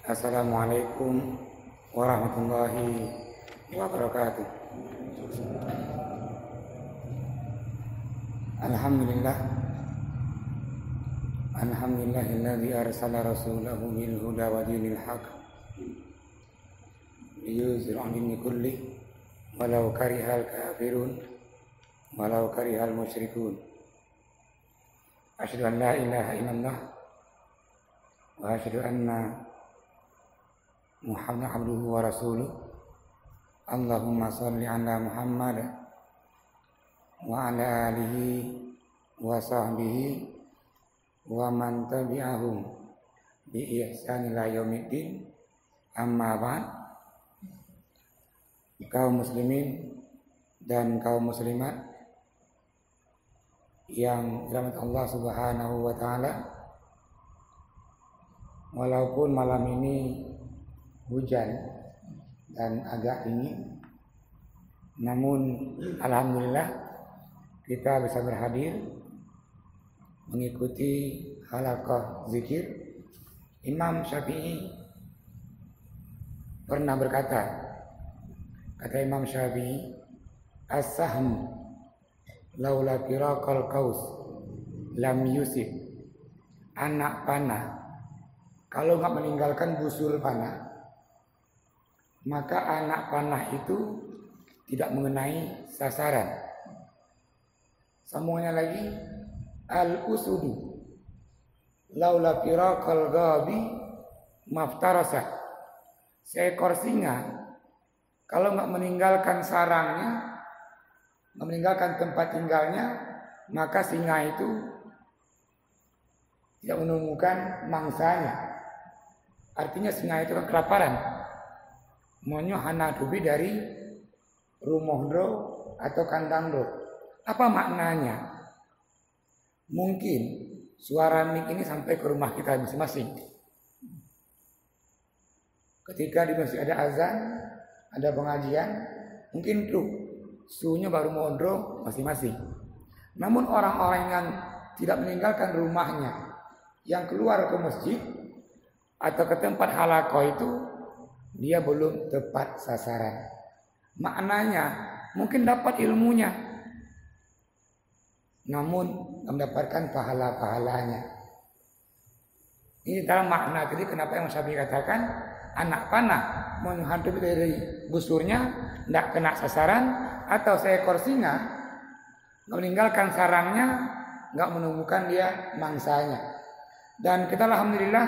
Assalamualaikum warahmatullahi wabarakatuh. Alhamdulillah. Alhamdulillahilladzi arsala rasulahu bil huda wa dinil haq liyuzhirahu 'ala dini kulli walau karihal kafirun walau karihal musyrikun. Asyhadu an la ilaha illallah wa asyhadu anna Muhammad abduhu wa rasuluh. Allahumma salli ala Muhammad wa ala alihi wa sahbihi wa man tabi'ahum bi ihsan ila yaumiddin. Amma ba'd. Kaum muslimin dan kaum muslimat yang dirahmati Allah Subhanahu wa taala, walaupun malam ini hujan dan agak dingin, namun alhamdulillah kita bisa berhadir mengikuti halaqah zikir. Imam Syafi'i pernah berkata, kata Imam Syafi'i, as-sahm laula firaqal qaus lam yusib. Anak panah kalau nggak meninggalkan busur panah, maka anak panah itu tidak mengenai sasaran. Sambungannya lagi, al-usudu laula firaqal ghabi maftarasa. Seekor singa kalau nggak meninggalkan sarangnya, nggak meninggalkan tempat tinggalnya, maka singa itu tidak menemukan mangsanya. Artinya singa itu kan kelaparan. Monyo hana dubi dari rumohdro atau kandangdro. Apa maknanya? Mungkin suara mik ini sampai ke rumah kita masing-masing. Ketika di masjid ada azan, ada pengajian, mungkin tuh suhunya baru mondro masing-masing. Namun orang-orang yang tidak meninggalkan rumahnya, yang keluar ke masjid atau ke tempat halaqah itu, dia belum tepat sasaran. Maknanya mungkin dapat ilmunya, namun mendapatkan pahala-pahalanya. Ini dalam makna tadi kenapa yang Syafi'i katakan anak panah menghantui dari busurnya tidak kena sasaran, atau seekor singa meninggalkan sarangnya nggak menemukan dia mangsanya. Dan kita alhamdulillah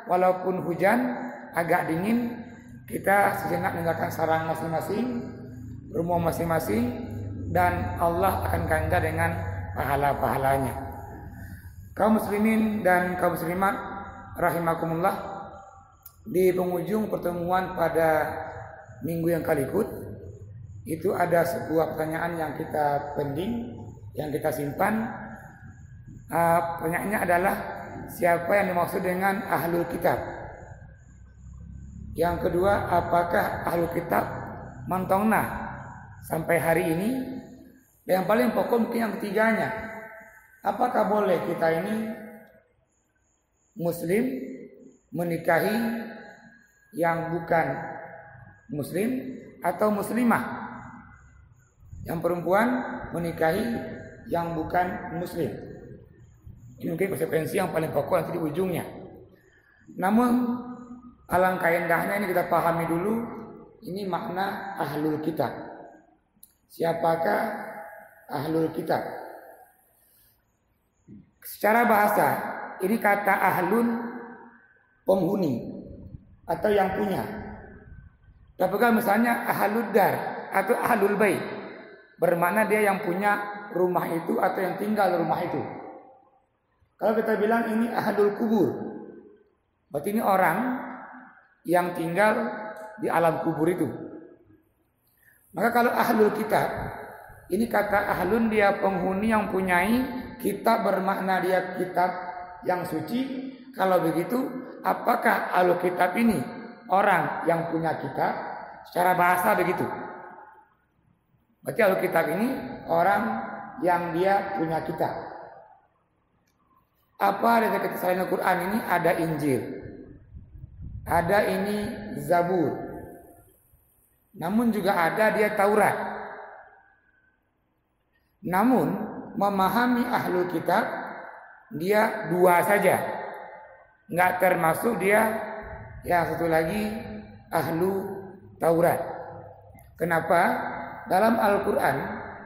walaupun hujan agak dingin, kita sejenak meninggalkan sarang masing-masing, rumah masing-masing, dan Allah akan ganjar dengan pahala-pahalanya. Kaum muslimin dan kaum muslimat rahimakumullah, di penghujung pertemuan pada minggu yang kalikut itu ada sebuah pertanyaan yang kita pending, yang kita simpan. Pertanyaannya adalah, siapa yang dimaksud dengan ahlul kitab? Yang kedua, apakah ahlul kitab mantongna sampai hari ini? Yang paling pokok mungkin yang ketiganya, apakah boleh kita ini muslim menikahi yang bukan muslim, atau muslimah yang perempuan menikahi yang bukan muslim? Ini mungkin konsekuensi yang paling pokok nanti di ujungnya. Namun alangkah indahnya ini kita pahami dulu, ini makna ahlul kitab. Siapakah ahlul kitab? Secara bahasa ini kata ahlun penghuni atau yang punya. Tapi kalau misalnya ahlud dar atau ahlul bait, bermakna dia yang punya rumah itu atau yang tinggal di rumah itu. Kalau kita bilang ini ahlul kubur, berarti ini orang yang tinggal di alam kubur itu. Maka kalau ahlul kitab, ini kata ahlun dia penghuni yang punyai kitab, bermakna dia kitab yang suci. Kalau begitu, apakah ahlul kitab ini orang yang punya kitab? Secara bahasa begitu. Berarti ahlul kitab ini orang yang dia punya kitab. Apa dari kisah Al-Quran ini? Ada Injil, ada ini Zabur. Namun juga ada dia Taurat. Namun memahami ahlul kitab dia dua saja. Enggak termasuk dia yang satu lagi ahlu Taurat. Kenapa? Dalam Al-Quran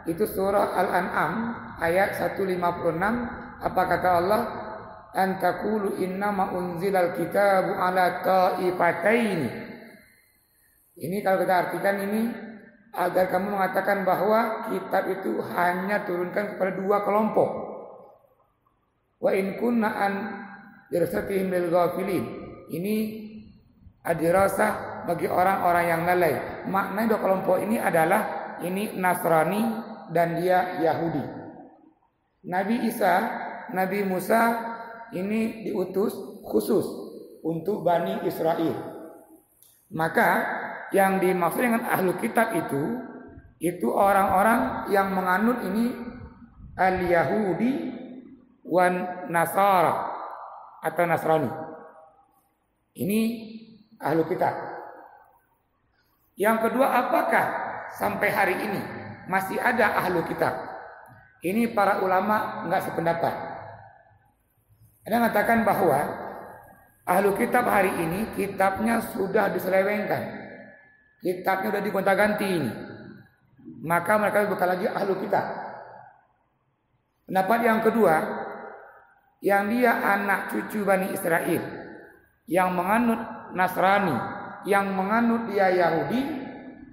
itu surah Al-An'am ayat 156 apa kata Allah? An taqulu innama unzilal kitabu ala ta'ifataini. Ini kalau kita artikan ini agar kamu mengatakan bahwa kitab itu hanya turunkan kepada dua kelompok. Wa in kunna an dirasatihim lil ghafilin. Ini adirasah bagi orang-orang yang lalai. Maknanya dua kelompok ini adalah ini Nasrani dan dia Yahudi. Nabi Isa, Nabi Musa ini diutus khusus untuk Bani Israel. Maka yang dimaksud dengan ahlu kitab itu orang-orang yang menganut ini al-Yahudi wan Nasara atau Nasrani. Ini ahlu kitab. Yang kedua, apakah sampai hari ini masih ada ahlu kitab? Ini para ulama enggak sependapat. Ada yang mengatakan bahwa ahlu kitab hari ini kitabnya sudah diselewengkan, kitabnya sudah digonta-ganti ini, maka mereka bukan lagi ahlu kitab. Pendapat yang kedua, yang dia anak cucu Bani Israel, yang menganut Nasrani, yang menganut dia Yahudi,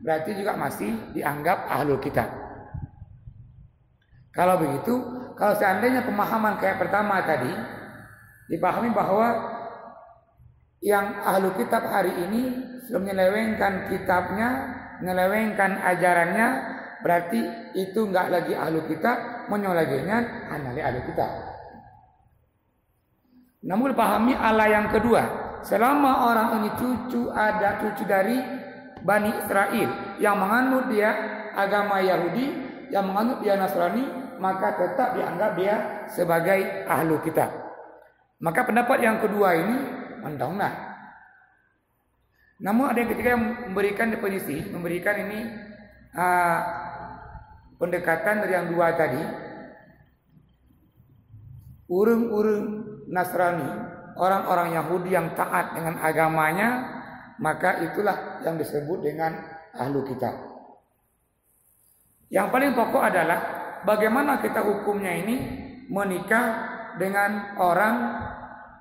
berarti juga masih dianggap ahlu kitab. Kalau begitu, kalau seandainya pemahaman kayak pertama tadi dipahami bahwa yang ahlu kitab hari ini sudah menyelewengkan kitabnya, menyelewengkan ajarannya, berarti itu enggak lagi ahlu kitab, menyolagenya hanya ahlu kitab. Namun pahami ala yang kedua, selama orang ini ada cucu dari Bani Israel yang menganut dia agama Yahudi, yang menganut dia Nasrani, maka tetap dianggap dia sebagai ahlu kitab. Maka pendapat yang kedua ini mendongna. Namun ada yang ketiga yang memberikan definisi, memberikan ini pendekatan dari yang dua tadi. Urung-urung Nasrani, orang-orang Yahudi yang taat dengan agamanya, maka itulah yang disebut dengan ahlu kitab. Yang paling pokok adalah bagaimana kita hukumnya ini menikah dengan orang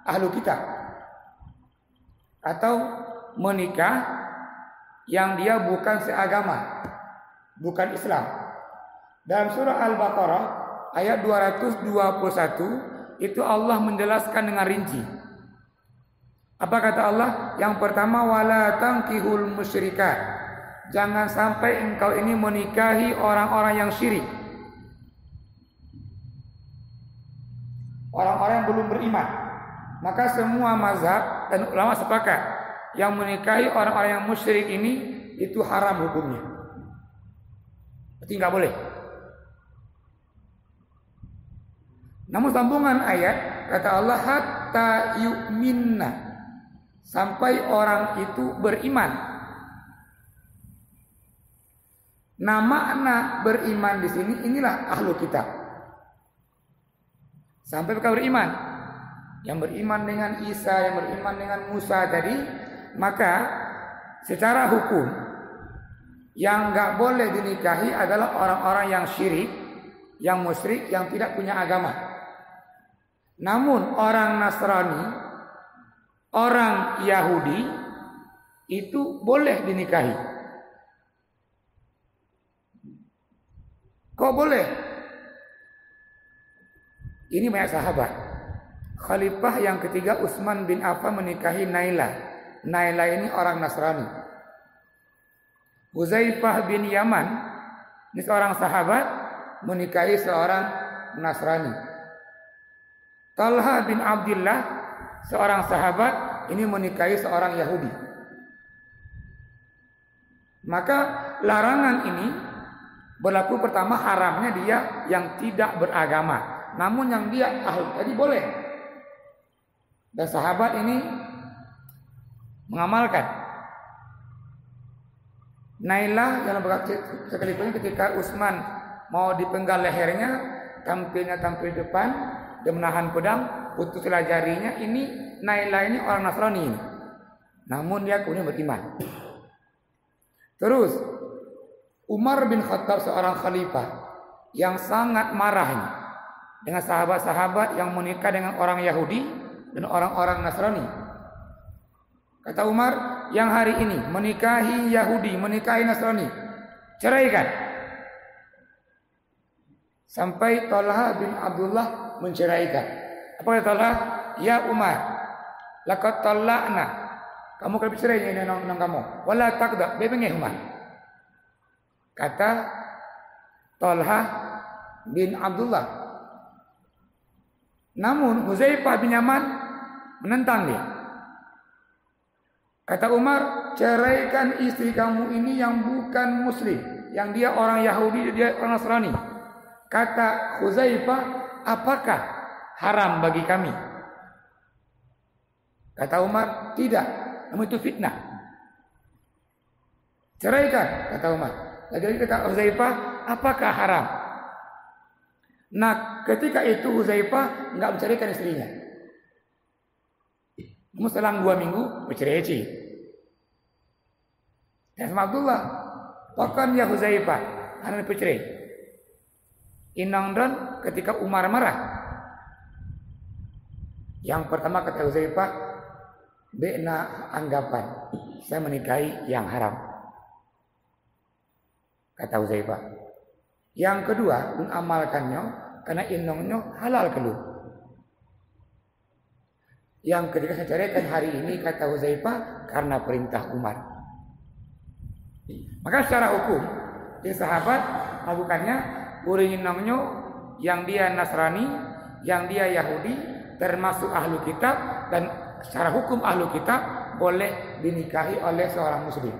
ahlu kitab atau menikah yang dia bukan seagama, bukan Islam. Dalam surah Al-Baqarah ayat 221 itu Allah menjelaskan dengan rinci. Apa kata Allah? Yang pertama, wala tankihul musyrikat. Jangan sampai engkau ini menikahi orang-orang yang syirik, orang-orang yang belum beriman. Maka semua mazhab dan ulama sepakat yang menikahi orang-orang yang musyrik ini itu haram hukumnya. Berarti enggak boleh. Namun sambungan ayat kata Allah hatta yu'minna, sampai orang itu beriman. Nah, makna beriman di sini inilah ahlu kitab. Sampai mereka beriman. Yang beriman dengan Isa, yang beriman dengan Musa tadi, maka secara hukum yang enggak boleh dinikahi adalah orang-orang yang syirik, yang musyrik, yang tidak punya agama. Namun orang Nasrani, orang Yahudi itu boleh dinikahi. Kok boleh? Ini banyak sahabat. Khalifah yang ketiga Utsman bin Affan menikahi Naila. Naila ini orang Nasrani. Huzaifah bin Yaman, ini seorang sahabat, menikahi seorang Nasrani. Talha bin Abdullah, seorang sahabat, ini menikahi seorang Yahudi. Maka larangan ini berlaku pertama haramnya dia yang tidak beragama. Namun yang dia ahli tadi boleh. Dan sahabat ini mengamalkan. Nailah yang sekalipun ketika Utsman mau dipenggal lehernya, tampil depan, dia menahan pedang, putuslah jarinya. Ini Nailah ini orang Nasrani ini. Namun dia kemudian beriman. Terus Umar bin Khattab, seorang khalifah yang sangat marah ini dengan sahabat-sahabat yang menikah dengan orang Yahudi dan orang-orang Nasrani. Kata Umar, yang hari ini menikahi Yahudi, menikahi Nasrani, ceraikan. Sampai Talha bin Abdullah menceraikan. Apa kata Talha? Ya Umar, laqad talaqna. Kamu kalau bercerai ini nang kamu. Wala taqda, bebengeh Umar. Kata Talha bin Abdullah. Namun Huzaifah bin Yaman menentang dia. Kata Umar, ceraikan istri kamu ini yang bukan muslim, yang dia orang Yahudi, dia orang Nasrani. Kata Huzaifah, apakah haram bagi kami? Kata Umar, tidak, namun itu fitnah. Ceraikan, kata Umar. Lagi kata Huzaifah, apakah haram? Nah, ketika itu Huzaifah enggak menceraikan istrinya. Namun selang 2 minggu bercerai. Dan sama Abdullah, bahkan ya Huzaifah, anak bercerai. Inang dan ketika Umar marah. Yang pertama kata Huzaifah, bena anggapan saya menikahi yang haram. Kata Huzaifah. Yang kedua, mengamalkannya karena inongnya halal keluar. Yang ketiga, saya ceraikan hari ini, kata Huzaifah, karena perintah Umar. Maka secara hukum, si sahabat melakukannya, uringinongnya yang dia Nasrani, yang dia Yahudi, termasuk ahlu kitab, dan secara hukum ahlu kitab boleh dinikahi oleh seorang muslim.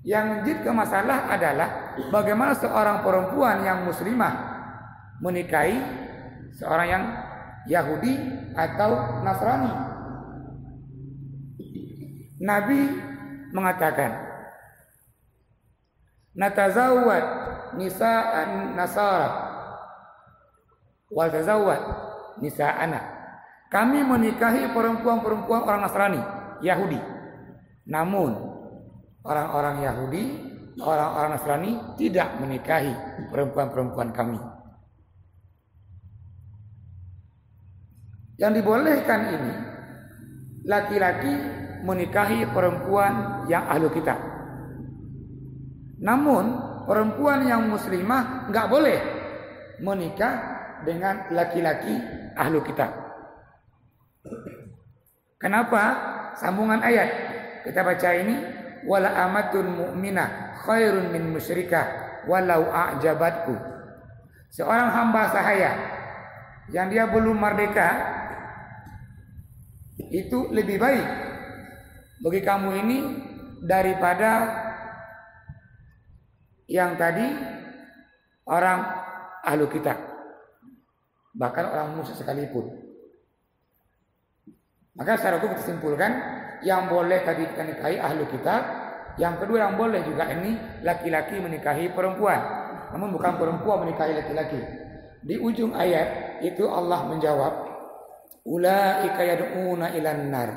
Yang jadi masalah adalah bagaimana seorang perempuan yang muslimah menikahi seorang yang Yahudi atau Nasrani. Nabi mengatakan, natazawwad nisa'an nasara wal tazawwad nisa'ana. Kami menikahi perempuan-perempuan orang Nasrani, Yahudi. Namun orang-orang Yahudi, orang-orang Nasrani tidak menikahi perempuan-perempuan kami. Yang dibolehkan ini, laki-laki menikahi perempuan yang ahlu kitab. Namun perempuan yang muslimah enggak boleh menikah dengan laki-laki ahlu kitab. Kenapa? Sambungan ayat kita baca ini, wala amatun mu'minah khairun min musyrikah walau a'jabatku. Seorang hamba sahaya yang dia belum merdeka itu lebih baik bagi kamu ini daripada yang tadi orang ahlu kitab, bahkan orang musyrik sekalipun. Maka secara hukum kita simpulkan, yang boleh tadi kita nikahi ahlu kitab, yang kedua yang boleh juga ini laki-laki menikahi perempuan, namun bukan perempuan menikahi laki-laki. Di ujung ayat itu Allah menjawab, ulaika yad'una ilan nar.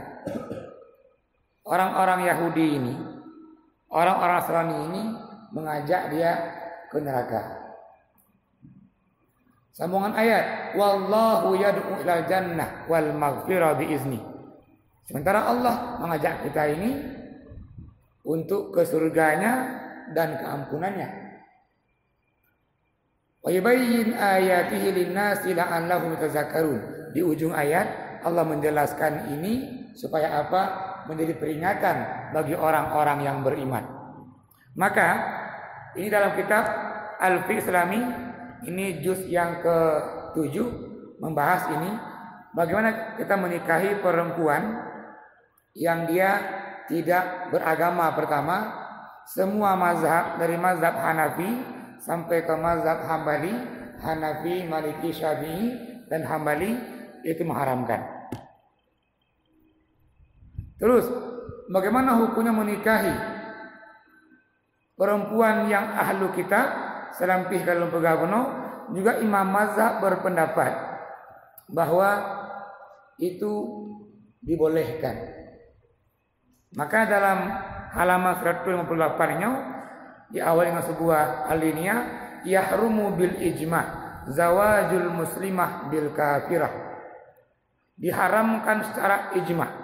Orang-orang Yahudi ini, orang-orang Nasrani ini mengajak dia ke neraka. Sambungan ayat, wallahu yad'u ilal jannah wal maghfirah biizni. Sementara Allah mengajak kita ini untuk ke surganya dan keampunannya. Wa yubayyin ayatihi lin-nasi la'allahum yatazakkarun. Di ujung ayat Allah menjelaskan ini supaya apa? Menjadi peringatan bagi orang-orang yang beriman. Maka ini dalam kitab Al-Fiqh Islami, ini juz yang ke-7 membahas ini, bagaimana kita menikahi perempuan yang dia tidak beragama. Pertama, semua mazhab dari mazhab Hanafi sampai ke mazhab Hambali, Hanafi, Maliki, Syafi'i dan Hambali itu mengharamkan. Terus bagaimana hukumnya menikahi perempuan yang ahlu kitab selampih kalau pegagono? Juga Imam Mazhab berpendapat bahwa itu dibolehkan. Maka dalam halaman 158-nya diawali dengan sebuah alinea, yahrumu bil ijma' zawajul muslimah bil kafirah. Diharamkan secara ijma'.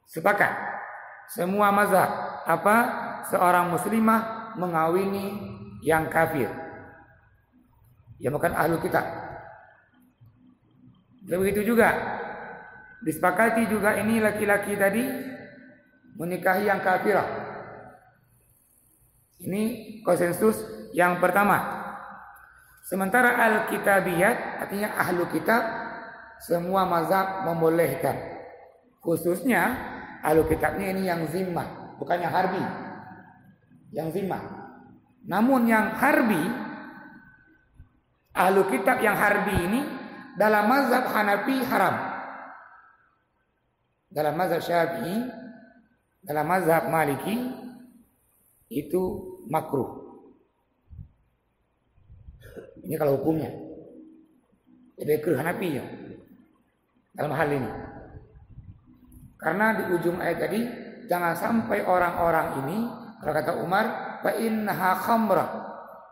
Sepakat semua mazhab apa seorang muslimah mengawini yang kafir, yang bukan ahlu kitab. Begitu juga disepakati juga ini laki-laki tadi menikahi yang kafirah. Ini konsensus yang pertama. Sementara al-kitabiyat artinya ahlu kitab, semua mazhab membolehkan. Khususnya ahlu kitabnya ini yang zimmah, bukan yang harbi. Yang zimmah. Namun yang harbi, ahlu kitab yang harbi ini dalam mazhab Hanafi haram. Dalam mazhab Syafi'i, dalam mazhab Maliki itu makruh. Ini kalau hukumnya. Jadi ke Hanafi ya. Dalam hal ini. Karena di ujung ayat tadi jangan sampai orang-orang ini, kalau kata Umar, fa innaha khamra.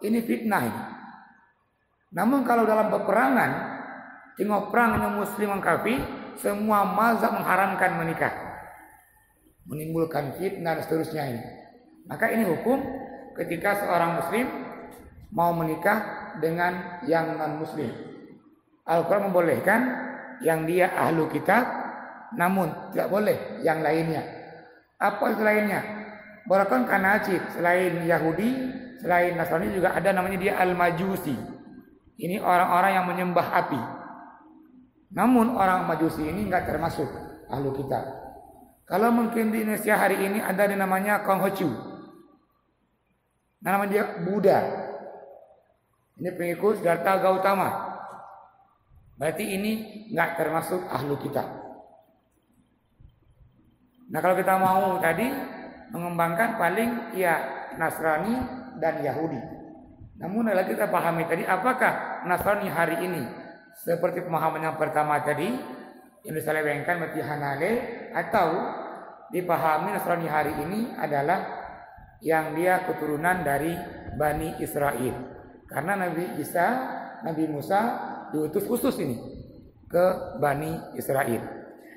Ini fitnah ini. Namun kalau dalam peperangan, tengok perangnya muslim dan kafir, semua mazhab mengharamkan menikah. Menimbulkan fitnah dan seterusnya ini. Maka ini hukum ketika seorang muslim mau menikah dengan yang non-muslim. Al-Quran membolehkan yang dia ahlu kitab, namun tidak boleh yang lainnya. Apa selainnya? Bahkan kanacid, selain Yahudi, selain Nasrani juga ada namanya dia Al-Majusi. Ini orang-orang yang menyembah api. Namun orang Majusi ini enggak termasuk ahlu kitab. Kalau mungkin di Indonesia hari ini ada yang namanya Konghucu. Nama dia Buddha. Ini pengikut Siddhartha Gautama. Berarti ini enggak termasuk ahlu kitab. Nah kalau kita mau tadi mengembangkan paling ya Nasrani dan Yahudi. Namun lagi kita pahami tadi apakah Nasrani hari ini seperti pemahaman yang pertama tadi yang diselewengkan berarti Hanale, atau dipahami Nasrani hari ini adalah yang dia keturunan dari Bani Israel. Karena Nabi Isa, Nabi Musa diutus khusus ini ke Bani Israel.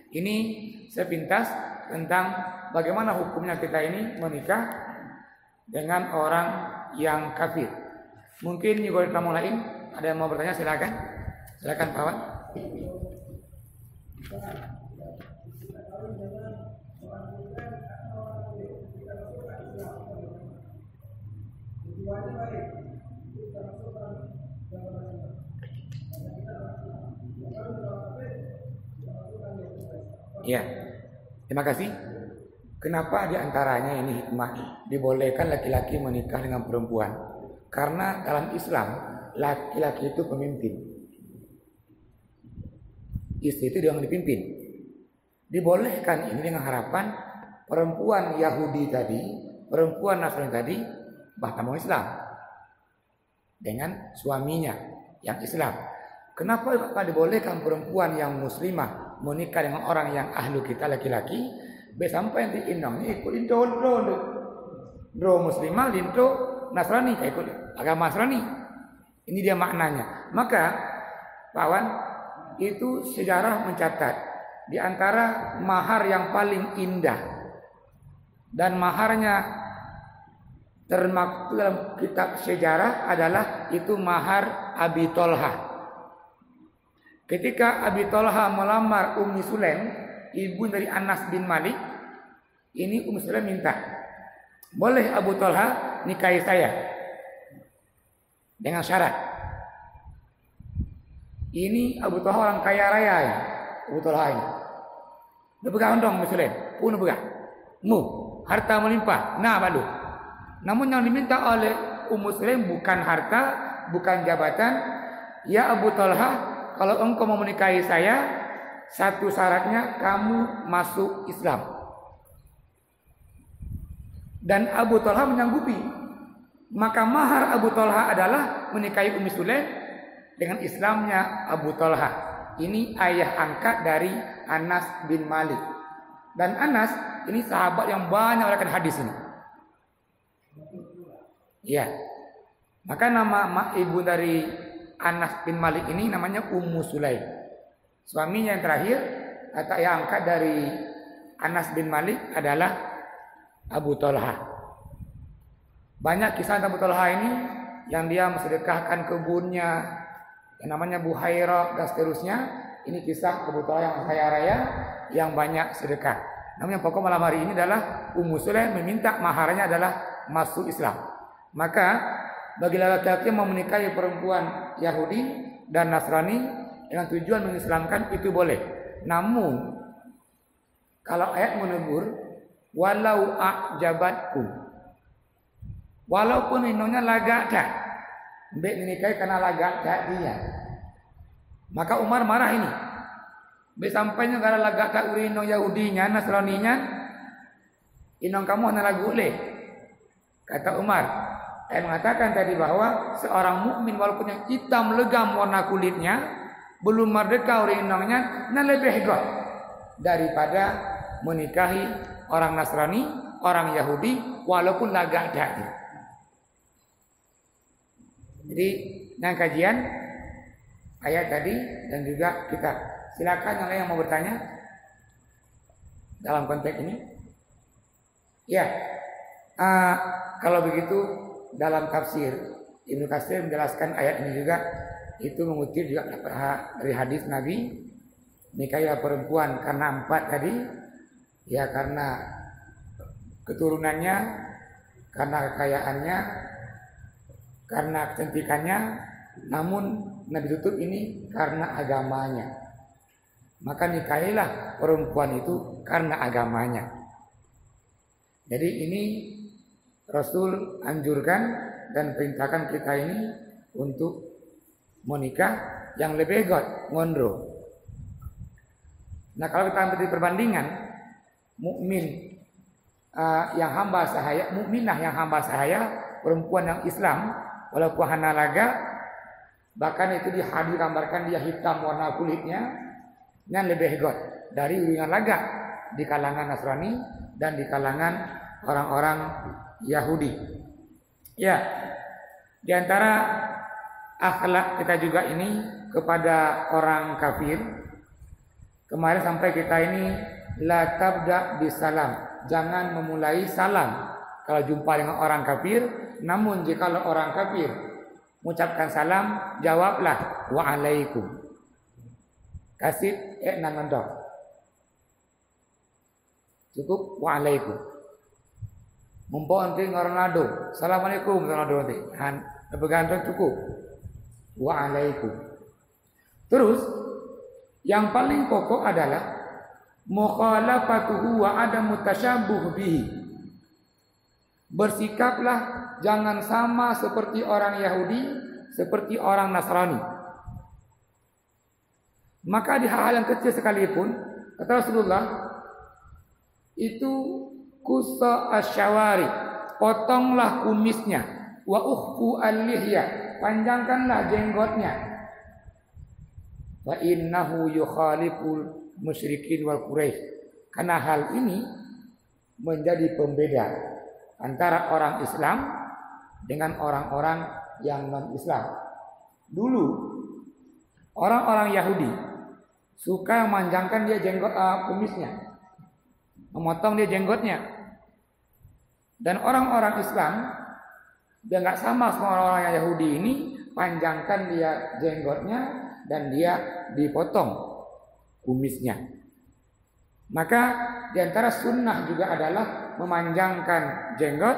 Ini sepintas tentang bagaimana hukumnya kita ini menikah dengan orang yang kafir. Mungkin juga tamu lain ada yang mau bertanya, silakan. Silakan kawan. Ya, terima kasih. Kenapa diantaranya ini hikmah dibolehkan laki-laki menikah dengan perempuan? Karena dalam Islam laki-laki itu pemimpin, istri itu yang dipimpin. Dibolehkan ini dengan harapan perempuan Yahudi tadi, perempuan Nasrani tadi bahkan mau Islam dengan suaminya yang Islam. Kenapa tidak dibolehkan perempuan yang muslimah menikah dengan orang yang ahlu kita laki-laki? Sampai nanti inangnya ikut dro muslimah, dro Nasrani, ikut agama Nasrani. Ini dia maknanya. Maka kawan, itu sejarah mencatat di antara mahar yang paling indah dan maharnya termaktub dalam kitab sejarah adalah itu mahar Abi Tolha. Ketika Abi Tolha melamar Ummi Sulaim, ibu dari Anas bin Malik, ini Ummi Sulaim minta, boleh Abu Tolha nikahi saya dengan syarat. Ini Abu Tolha orang kaya raya ya, Abu Tolha ini. Dia pegang dong Ummi Sulaim, pun pegang. Harta melimpah. Nah, balu. Namun yang diminta oleh Ummu Sulaim bukan harta, bukan jabatan. Ya Abu Tolha, kalau engkau mau menikahi saya, satu syaratnya kamu masuk Islam. Dan Abu Talha menyanggupi. Maka mahar Abu Talha adalah menikahi Ummi Sulaim dengan Islamnya Abu Talha. Ini ayah angkat dari Anas bin Malik. Dan Anas ini sahabat yang banyak meriwayatkan hadis ini. Ya. Maka nama ibu dari Anas bin Malik ini namanya Ummu Sulaim. Suaminya yang terakhir atau yang angkat dari Anas bin Malik adalah Abu Talha. Banyak kisah Abu Talha ini yang dia mensedekahkan kebunnya yang namanya Buhairah dan seterusnya. Ini kisah Abu Talha yang kaya raya yang banyak sedekah. Namun yang pokok malam hari ini adalah Ummu Sulaim meminta maharnya adalah masuk Islam. Maka bagi laki-laki yang mau menikahi perempuan Yahudi dan Nasrani dengan tujuan mengislamkan itu boleh. Namun kalau ayat menegur walau a'jabatku, walaupun inonya lagak tak, mbek menikahi karena lagak tak dia. Maka Umar marah ini. Mbek sampainya karena lagak tak urino Yahudinya, Nasraninya, inong kamu hanya lagu le. Kata Umar, saya mengatakan tadi bahwa seorang mukmin walaupun yang hitam legam warna kulitnya, belum merdeka urinongnya, nah lebih hebat daripada menikahi orang Nasrani, orang Yahudi, walaupun lagak jadi. Jadi, yang kajian ayat tadi dan juga kita. Silakan yang lain yang mau bertanya dalam konteks ini. Ya, kalau begitu dalam tafsir Ibnu Katsir menjelaskan ayat ini juga itu mengutip juga dari hadis Nabi, nikahilah perempuan karena 4 tadi, ya karena keturunannya, karena kekayaannya, karena kecantikannya, namun Nabi tutup ini karena agamanya. Maka nikahilah perempuan itu karena agamanya. Jadi ini Rasul anjurkan dan perintahkan kita ini untuk menikah yang lebih god ngondro. Nah kalau kita ambil di perbandingan mukmin yang hamba sahaya, mukminah yang hamba sahaya, perempuan yang Islam walaupun hana laga, bahkan itu digambarkan dia hitam warna kulitnya, yang lebih god dari uringan laga di kalangan Nasrani dan di kalangan orang-orang Yahudi. Ya, di antara akhlak kita juga ini kepada orang kafir. Kemarin sampai kita ini la tabda bisalam, jangan memulai salam kalau jumpa dengan orang kafir. Namun jika orang kafir mengucapkan salam, jawablah waalaikum. Kasih nangendok. Cukup waalaikum. Mumpung nanti ngoronado, assalamualaikum ngoronado nanti. Bergantung cukup. Waalaikum. Terus yang paling pokok adalah mukhalafatuhu wa adamu tasyabuh bihi. Bersikaplah jangan sama seperti orang Yahudi, seperti orang Nasrani. Maka di hal-hal yang kecil sekalipun, kata Rasulullah, itu kusa asyawari, potonglah kumisnya, wa ukhfu al-lihya, panjangkanlah jenggotnya. Wa innahu yukhaliful musyrikin wal Quraisy. Karena hal ini menjadi pembeda antara orang Islam dengan orang-orang yang non-Islam. Dulu orang-orang Yahudi suka memanjangkan dia jenggot kumisnya, memotong dia jenggotnya. Dan orang-orang Islam dia nggak sama orang-orang Yahudi ini, panjangkan dia jenggotnya dan dia dipotong kumisnya. Maka di antara sunnah juga adalah memanjangkan jenggot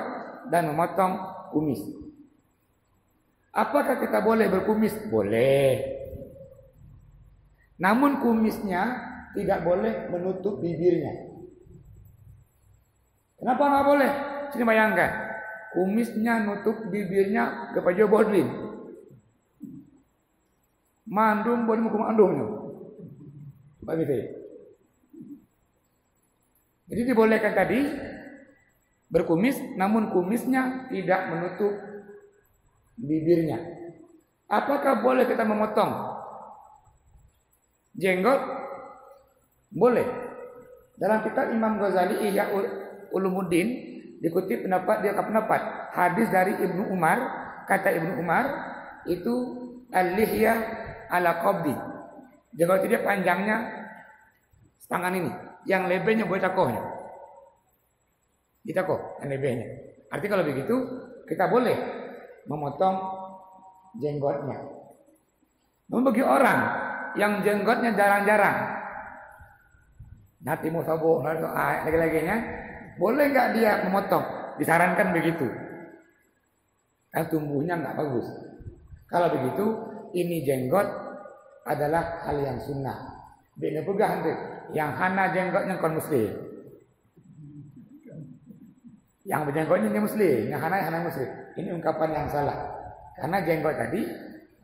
dan memotong kumis. Apakah kita boleh berkumis? Boleh. Namun kumisnya tidak boleh menutup bibirnya. Kenapa nggak boleh? Sini bayangkan, kumisnya nutup bibirnya kepada bodlin. Mandung boleh mukum andungnya. Begitu ya. Jadi dibolehkan tadi berkumis, namun kumisnya tidak menutup bibirnya. Apakah boleh kita memotong jenggot? Boleh. Dalam kitab Imam Ghazali Ihya Ulumuddin dikutip pendapat hadis dari Ibnu Umar, kata Ibnu Umar itu al-lihya ala qabdi. Jenggot dia panjangnya setangan ini, yang lebarnya buat cakohnya. Ditakoh yang lebarnya. Artinya kalau begitu kita boleh memotong jenggotnya. Namun bagi orang yang jenggotnya jarang-jarang, nanti mau sabo lagi-laginya, boleh nggak dia memotong? Disarankan begitu. Kan tumbuhnya nggak bagus. Kalau begitu, ini jenggot adalah hal yang sunnah. Bila pegang tu, yang hana jenggotnya kon muslim. Yang berjenggotnya dia muslim, yang hana muslim. Ini ungkapan yang salah. Karena jenggot tadi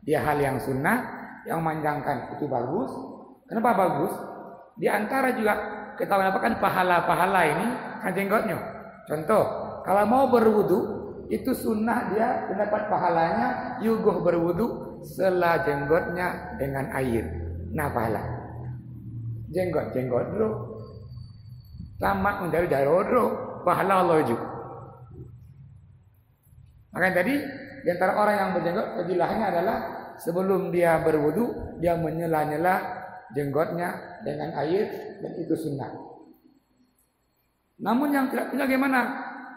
dia hal yang sunnah, yang memanjangkan itu bagus. Kenapa bagus? Di antara juga kita mendapatkan pahala-pahala ini kan jenggotnya. Contoh, kalau mau berwudu itu sunnah dia mendapat pahalanya yugoh berwudu setelah jenggotnya dengan air. Nah pahala. Jenggot dulu. Tamat menjadi darodro pahala Allah juga. Makanya tadi di antara orang yang berjenggot fadilahnya adalah sebelum dia berwudu dia menyela-nyela jenggotnya dengan air dan itu sunnah. Namun yang tidak punya gimana?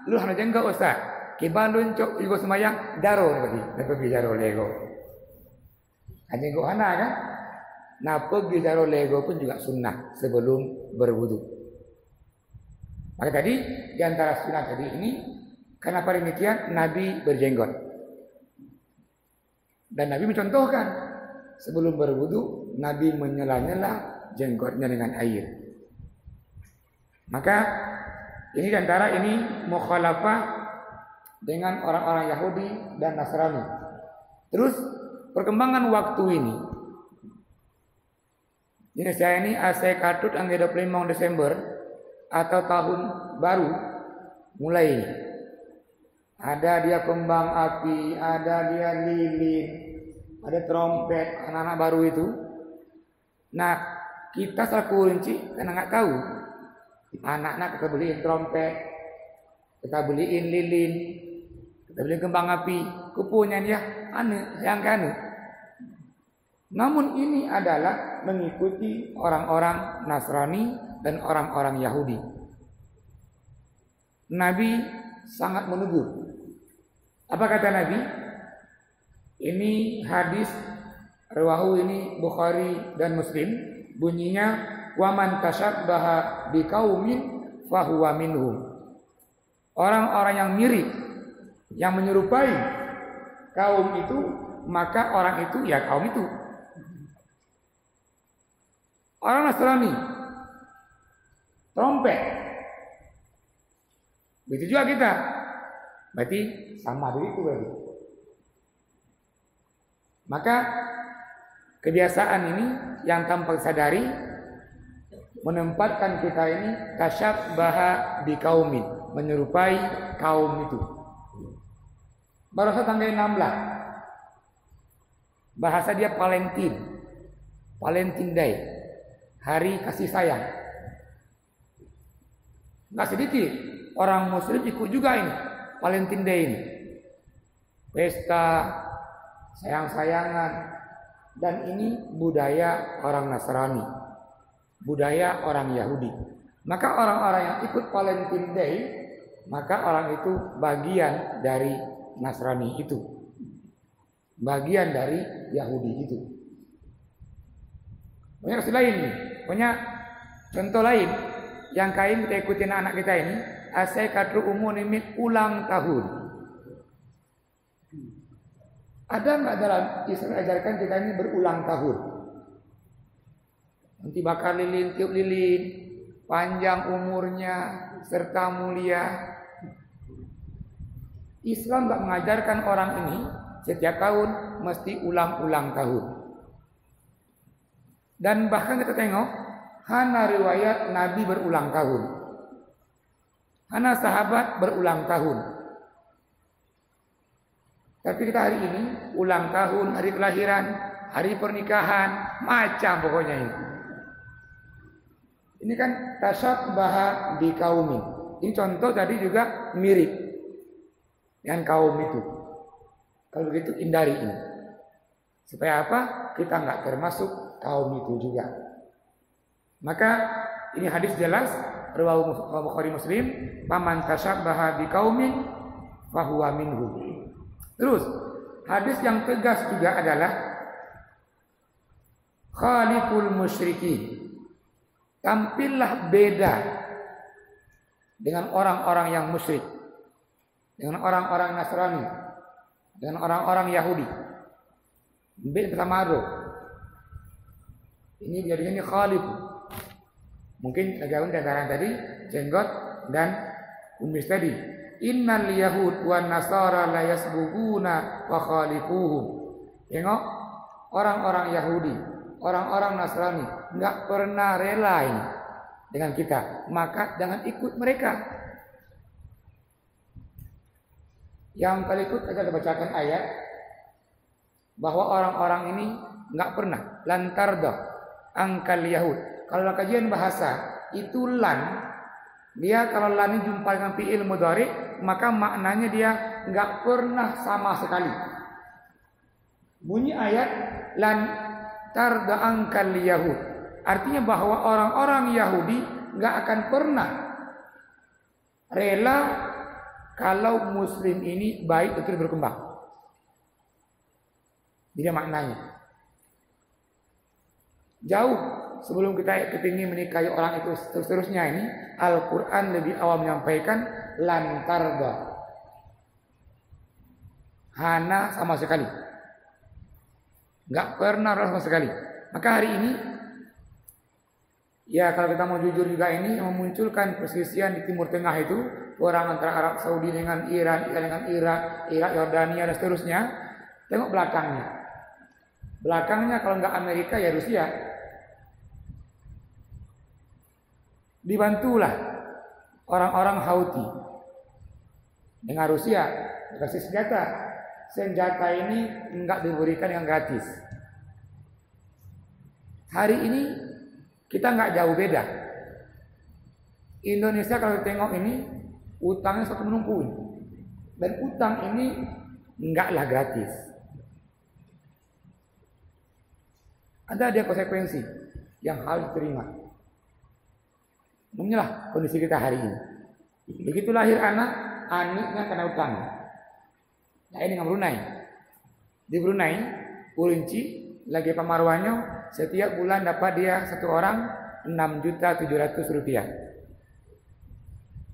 Lu hanya jenggot Ustaz. Kibalun cok juga semayang daro tadi. Pergi daro lego. Jenggot hana kan? Nah pergi daro lego pun juga sunnah sebelum berwudu. Maka tadi di antara sunnah tadi ini kenapa demikian Nabi berjenggot. Dan Nabi mencontohkan sebelum berwudu Nabi menyela-nyela jenggotnya dengan air. Maka ini di antara ini mukhalafah dengan orang-orang Yahudi dan Nasrani. Terus perkembangan waktu ini. Ini saya ini asai katut angge 25 Desember atau tahun baru mulai ini. Ada dia kembang api, ada dia lilin, ada trompet, anak-anak baru itu. Nah, kita selaku kunci karena nggak tahu. Anak-anak kita beliin trompet, kita beliin lilin, kita beliin kembang api, kupunya dia, yang kanu. Namun ini adalah mengikuti orang-orang Nasrani dan orang-orang Yahudi. Nabi sangat menegur. Apa kata Nabi? Ini hadis riwahu ini Bukhari dan Muslim, bunyinya wa man tashabbaha biqaumin fahuwa minhum. Orang-orang yang mirip, yang menyerupai kaum itu, maka orang itu ya kaum itu. Orang Nasrani trompet. Begitu juga kita. Berarti sama begitu berarti. Maka kebiasaan ini yang tanpa sadari menempatkan kita ini tasyabbaha biqaumin, menyerupai kaum itu. Baru tanggal 16. Bahasa dia Valentine Day. Hari kasih sayang. Nggak sedikit orang Muslim ikut juga ini Valentine Day ini. Pesta sayang-sayangan. Dan ini budaya orang Nasrani, budaya orang Yahudi. Maka orang-orang yang ikut Valentine Day, maka orang itu bagian dari Nasrani itu, bagian dari Yahudi itu. Banyak kasus lain nih, banyak contoh lain yang kain kita ikutin anak kita ini. Asai kadru umum ini ulang tahun. Ada nggak dalam Islam ajarkan kita ini berulang tahun? Nanti bakar lilin, tiup lilin, panjang umurnya serta mulia. Islam nggak mengajarkan orang ini setiap tahun mesti ulang-ulang tahun. Dan bahkan kita tengok hana riwayat Nabi berulang tahun. Hana sahabat berulang tahun. Tapi kita hari ini ulang tahun, hari kelahiran, hari pernikahan, macam pokoknya ini. Ini kan tashabbaha bi qaumin. Ini contoh tadi juga mirip dengan kaum itu. Kalau begitu hindari ini. Supaya apa? Kita nggak termasuk kaum itu juga. Maka ini hadis jelas riwayat Bukhari Muslim, "Faman tashabbaha biqaumin fahuwa minhum." Terus, hadis yang tegas juga adalah khaliqul musyrikin. Tampillah beda dengan orang-orang yang musyrik, dengan orang-orang Nasrani, dengan orang-orang Yahudi. Beda tamaro. Ini jadinya khalif. Mungkin agak antara tadi jenggot dan kumis tadi. Innal yahud wan nasara la yasbuguna wa khalifuhum. Tengok orang-orang Yahudi, orang-orang Nasrani enggak pernah rela ini dengan kita, maka jangan ikut mereka. Yang kali ikut aja bacakan ayat bahwa orang-orang ini enggak pernah lantarda angkal Yahud. Kalau kajian bahasa itu lan, dia kalau lan ini jumpa dengan fi'il mudhari, maka maknanya dia enggak pernah sama sekali. Bunyi ayat lan tarda angkal Yahud, artinya bahwa orang-orang Yahudi enggak akan pernah rela kalau Muslim ini baik itu berkembang. Ini maknanya. Jauh sebelum kita kepingin menikahi orang itu seterusnya ini, Al-Quran lebih awal menyampaikan lantarda. Hana sama sekali. Enggak pernah sama sekali. Maka hari ini, ya kalau kita mau jujur juga ini, memunculkan perselisihan di Timur Tengah itu, orang antara Arab Saudi dengan Iran, Iran dengan Irak, Irak, Yordania dan seterusnya. Tengok belakangnya. Belakangnya kalau enggak Amerika ya Rusia. Dibantulah orang-orang Houthi dengan Rusia dikasih senjata. Senjata ini enggak diberikan yang gratis. Hari ini kita enggak jauh beda. Indonesia kalau tengok ini utangnya satu menumpuk. Dan utang ini enggaklah gratis. Ada dia konsekuensi yang harus diterima. Inilah kondisi kita hari ini. Begitu lahir anak, anaknya kena utang. Nah ini dengan Brunei. Di Brunei, Urinci, lagi pamarwanyo, setiap bulan dapat dia satu orang 6.700.000 rupiah.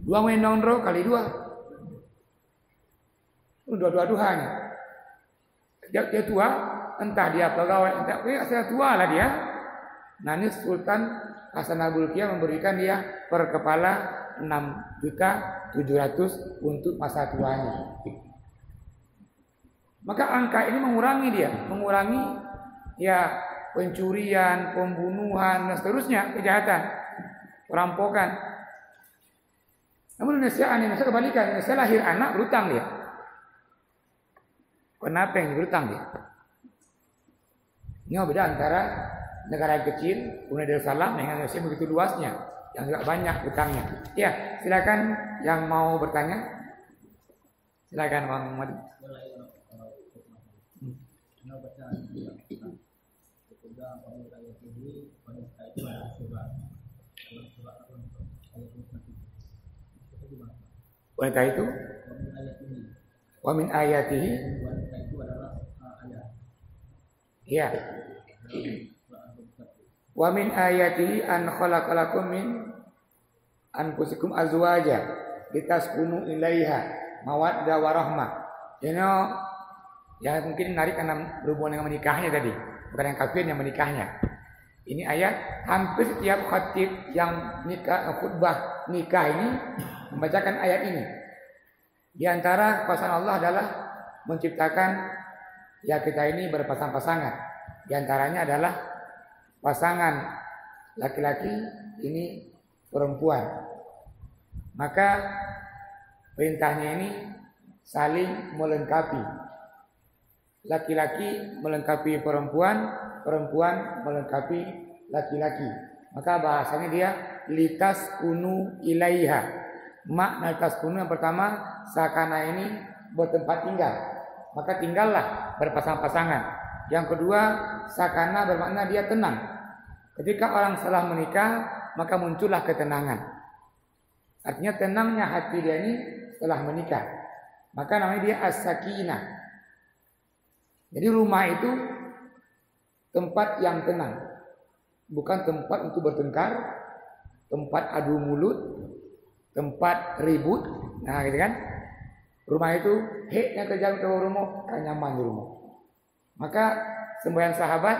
2 menondro kali 2. Dua-duanya. Dia tua, entah dia pegawai, entah saya tua lah dia. Nah ini Sultan Hasan Al-Bolkiah memberikan dia per kepala 6.700.000 untuk masa tuanya. Maka angka ini mengurangi ya pencurian, pembunuhan dan seterusnya, kejahatan, perampokan. Namun Indonesia kebalikan. Indonesia lahir anak berutang dia. Kenapa yang berutang dia? Ini beda antara negara kecil, Brunei Darussalam dengan Indonesia begitu luasnya, yang juga banyak utangnya. Ya, silakan yang mau bertanya. Silakan Bang Madi. Wanita itu wa min ayatihi. Ya. Wa min ayatihi an khalaqalakum min anfusikum azwaja litaskunu ilaiha mawaddah warahmah. Ya mungkin menarik karena berhubungan dengan menikahnya tadi, bukan yang kafir yang menikahnya. Ini ayat hampir setiap khatib yang khutbah nikah ini membacakan ayat ini. Di antara pasangan Allah adalah menciptakan ya kita ini berpasang-pasangan. Di antaranya adalah pasangan laki-laki, ini perempuan. Maka perintahnya ini saling melengkapi. Laki-laki melengkapi perempuan, perempuan melengkapi laki-laki. Maka bahasanya dia litas kunu ilaiha. Makna litas kunu yang pertama, sakana ini bertempat tinggal. Maka tinggallah berpasang-pasangan. Yang kedua, sakana bermakna dia tenang. Ketika orang setelah menikah, maka muncullah ketenangan. Artinya tenangnya hati dia ini setelah menikah. Maka namanya dia as-sakinah. Jadi rumah itu tempat yang tenang. Bukan tempat untuk bertengkar, tempat adu mulut, tempat ribut. Nah, gitu kan? Rumah itu heknya kerja ke rumah, kan nyaman di rumah. Maka semboyan sahabat,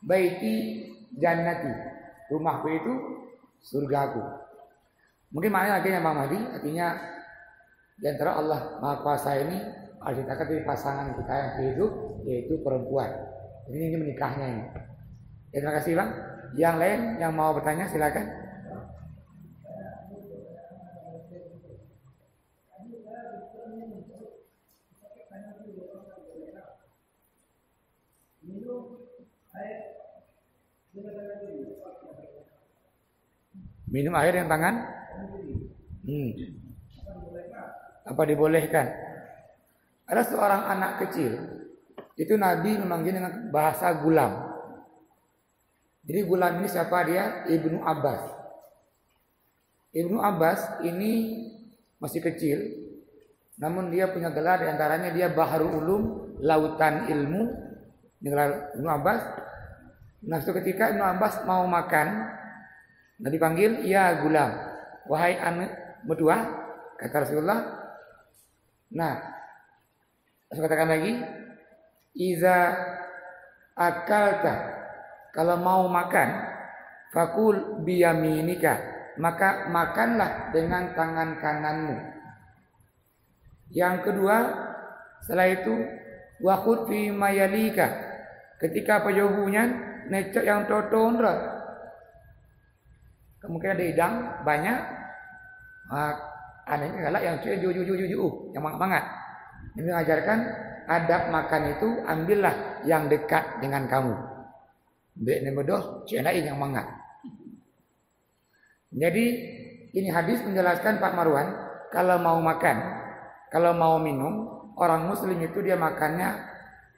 baiti jannati, rumahku itu surgaku. Mungkin maknanya akhirnya Bang Mahdi, artinya di antara Allah Maha Kuasa ini harus kita dari pasangan kita yang hidup, yaitu perempuan. Jadi ini menikahnya ini. Ya, terima kasih Bang. Yang lain yang mau bertanya silakan. Minum air yang tangan? Apa dibolehkan? Ada seorang anak kecil, itu Nabi memanggil dengan bahasa gulam. Jadi gulam ini siapa dia? Ibnu Abbas. Ibnu Abbas ini masih kecil, namun dia punya gelar diantaranya dia Baharul Ulum, lautan ilmu. Ini gelar Ibnu Abbas. Nah, suatu ketika Ibnu Abbas mau makan, Nabi panggil, ya gulam, wahai anak berdua, kata Rasulullah. Nah, saya katakan lagi, iza akalta, kalau mau makan, fakul biyaminika, maka makanlah dengan tangan kananmu. Yang kedua, setelah itu wakhud fi mayalika, ketika pajobunya necok yang totondra. Kemungkinan ada hidang banyak, anehnya galak yang cuy yang banget. Ini mengajarkan adab makan itu ambillah yang dekat dengan kamu. Dek nemedoh cenain yang mangat. Jadi ini hadis menjelaskan Pak Marwan, kalau mau makan, kalau mau minum, orang muslim itu dia makannya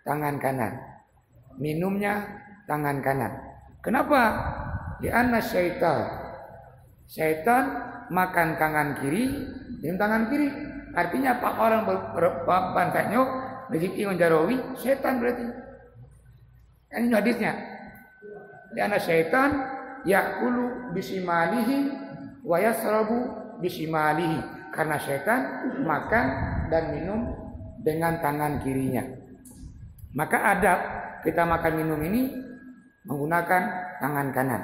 tangan kanan. Minumnya tangan kanan. Kenapa? Lianna syaitan makan tangan kiri, minum tangan kiri. Artinya Pak orang berbantaknya rezeki menjarawi setan berarti. Ini hadisnya. Karena syaitan yakulu bisimalihi wa yasrabu bisimalihi. Karena syaitan makan dan minum dengan tangan kirinya. Maka adab kita makan minum ini menggunakan tangan kanan.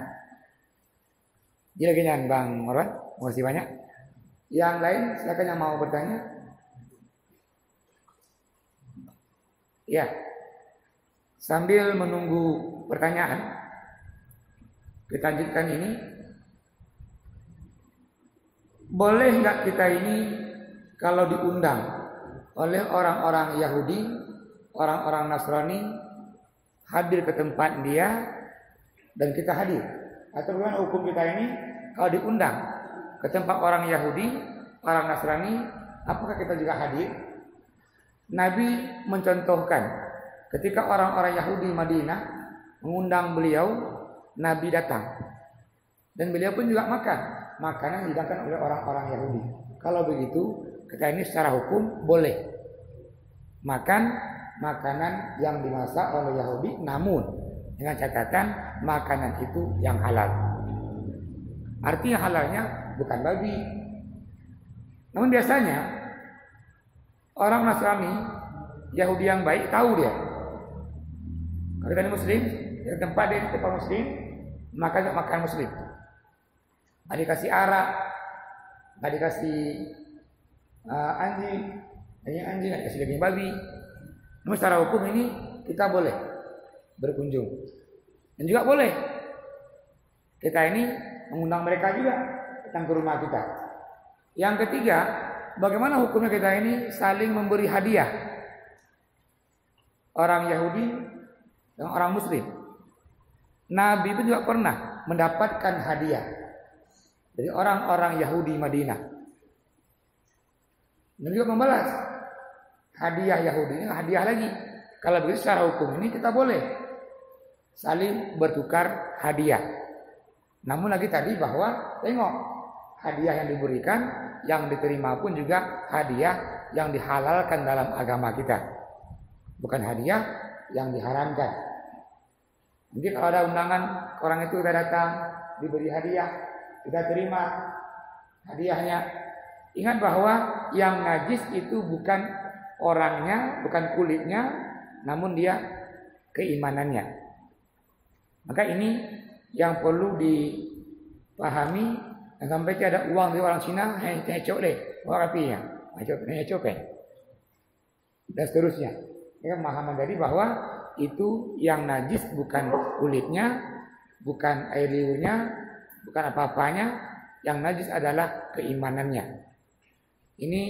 Jadi gini Bang Marwan, terima kasih banyak. Yang lain silakan yang mau bertanya. Ya. Sambil menunggu pertanyaan, kita lanjutkan ini. Boleh nggak kita ini kalau diundang oleh orang-orang Yahudi, orang-orang Nasrani hadir ke tempat dia dan kita hadir? Atau bagaimana hukum kita ini kalau diundang ke tempat orang Yahudi, orang Nasrani, apakah kita juga hadir? Nabi mencontohkan ketika orang-orang Yahudi Madinah mengundang beliau, Nabi datang dan beliau pun juga makan makanan yang dihidangkan oleh orang-orang Yahudi. Kalau begitu, kita ini secara hukum boleh makan makanan yang dimasak oleh Yahudi, namun dengan catatan makanan itu yang halal. Artinya halalnya bukan babi. Namun biasanya orang Nasrani, Yahudi yang baik tahu dia. Kalau kita ini Muslim, di tempat dia di tempat Muslim, makan Muslim. Nggak dikasih arak, nggak dikasih anjing, nggak dikasih daging babi. Namun secara hukum ini kita boleh berkunjung. Dan juga boleh Kita ini mengundang mereka juga datang ke rumah kita. Yang ketiga, bagaimana hukumnya kita ini saling memberi hadiah orang Yahudi dan orang Muslim. Nabi itu juga pernah mendapatkan hadiah dari orang-orang Yahudi Madinah. Dan juga membalas hadiah Yahudi ini hadiah lagi. Kalau begitu secara hukum ini kita boleh saling bertukar hadiah. Namun lagi tadi bahwa tengok hadiah yang diberikan, yang diterima pun juga hadiah yang dihalalkan dalam agama kita, bukan hadiah yang diharamkan. Jadi kalau ada undangan orang itu kita datang diberi hadiah, kita terima hadiahnya. Ingat bahwa yang najis itu bukan orangnya, bukan kulitnya, namun dia keimanannya. Maka ini yang perlu dipahami. Dan sampai ada uang dari orang Cina, cocok deh, orang apinya, cocok dan seterusnya. Ya, pemahaman tadi bahwa itu yang najis bukan kulitnya, bukan air liurnya, bukan apa-apanya. Yang najis adalah keimanannya. Ini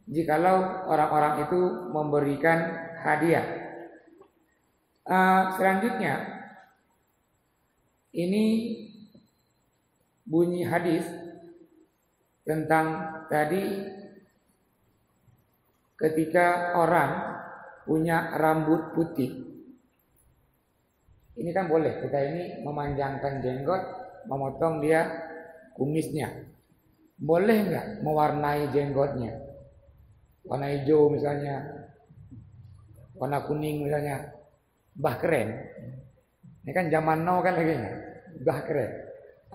jikalau orang-orang itu memberikan hadiah. Selanjutnya, ini bunyi hadis tentang tadi ketika orang punya rambut putih. Ini kan boleh kita ini memanjangkan jenggot, memotong dia kumisnya. Boleh nggak mewarnai jenggotnya? Warna hijau misalnya, warna kuning misalnya. Bah keren. Ini kan zaman now kan lagi, bah keren.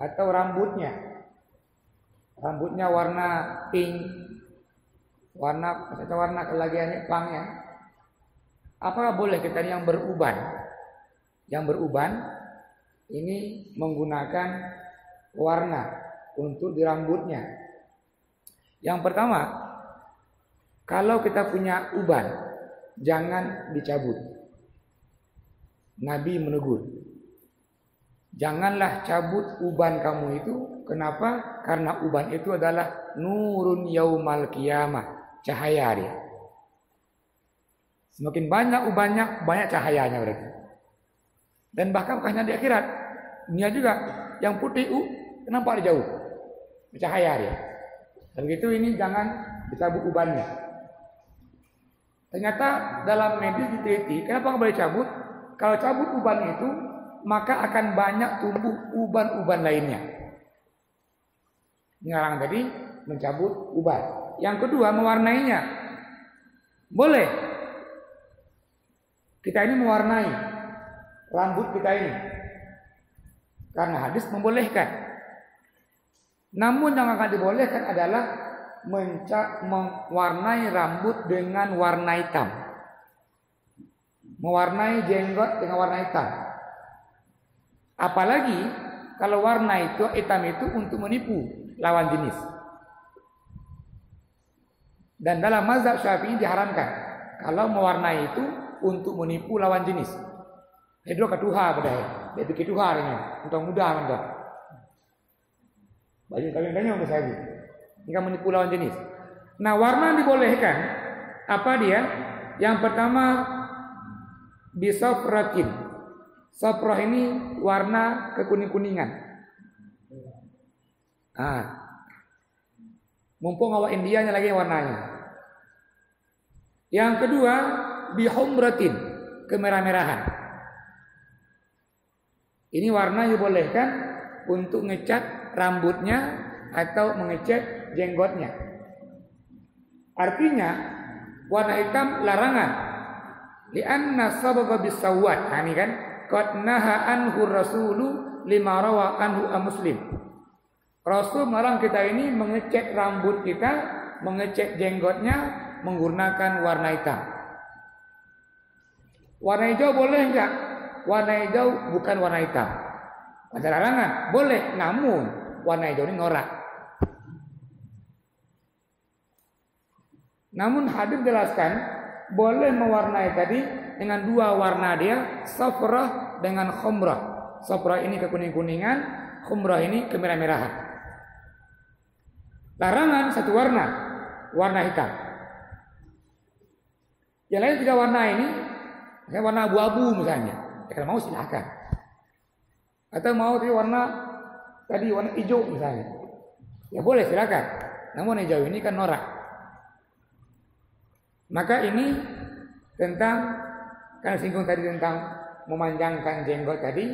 Atau rambutnya warna pink, warna kelagiannya pangnya. Apakah boleh kita yang beruban? Yang beruban ini menggunakan warna untuk di rambutnya. Yang pertama, kalau kita punya uban, jangan dicabut. Nabi menegur, janganlah cabut uban kamu itu. Kenapa? Karena uban itu adalah nurun yaumal qiyamah, cahaya dia. Semakin banyak ubannya, banyak cahayanya berarti. Dan bahkan bukannya di akhirat, dunia juga yang putih kenapa dia jauh? Cahaya dia. Dan begitu ini jangan dicabut ubannya. Ternyata dalam medis diteliti, kenapa nggak boleh cabut? Kalau cabut uban itu, maka akan banyak tumbuh uban-uban lainnya. Ngarang tadi mencabut uban. Yang kedua, mewarnainya. Boleh. Kita ini mewarnai rambut kita ini. Karena hadis membolehkan. Namun yang akan dibolehkan adalah mewarnai rambut dengan warna hitam. Mewarnai jenggot dengan warna hitam. Apalagi kalau warna itu hitam itu untuk menipu lawan jenis. Dan dalam mazhab Syafi'i diharamkan kalau mewarnai itu untuk menipu lawan jenis. Itu ketuha bedanya. Dia pikir tuha ini untuk mudah mantap. Baju kalian untuk saya. Ini kan menipu lawan jenis. Nah, warna dibolehkan. Apa dia? Yang pertama bisofratin. Sofrah ini warna kekuning-kuningan. Mumpung awak Indianya lagi warnanya. Yang kedua bihumratin, kemerah-merahan. Ini warna dibolehkan untuk ngecat rambutnya atau mengecat jenggotnya. Artinya warna hitam larangan. Li'anna sabagha bisawad. Ini kan qad naha anhu rasulu lima rawa anhu muslim. Rasul melarang kita ini mengecat rambut kita, mengecat jenggotnya menggunakan warna hitam. Warna hijau boleh enggak? Warna hijau bukan warna hitam. Ada larangan? Boleh, namun warna hijau ini norak. Namun hadis jelaskan boleh mewarnai tadi dengan dua warna dia, safrah dengan khomrah. Safrah ini kekuning-kuningan, khumrah ini kemerah-merahan. Larangan satu warna, warna hitam. Yang lain 3 warna ini, misalnya warna abu-abu misalnya. Ya, kalau mau silakan. Atau mau warna hijau misalnya. Ya boleh silakan. Namun hijau ini kan norak. Maka ini tentang, kan singgung tadi tentang memanjangkan jenggot tadi,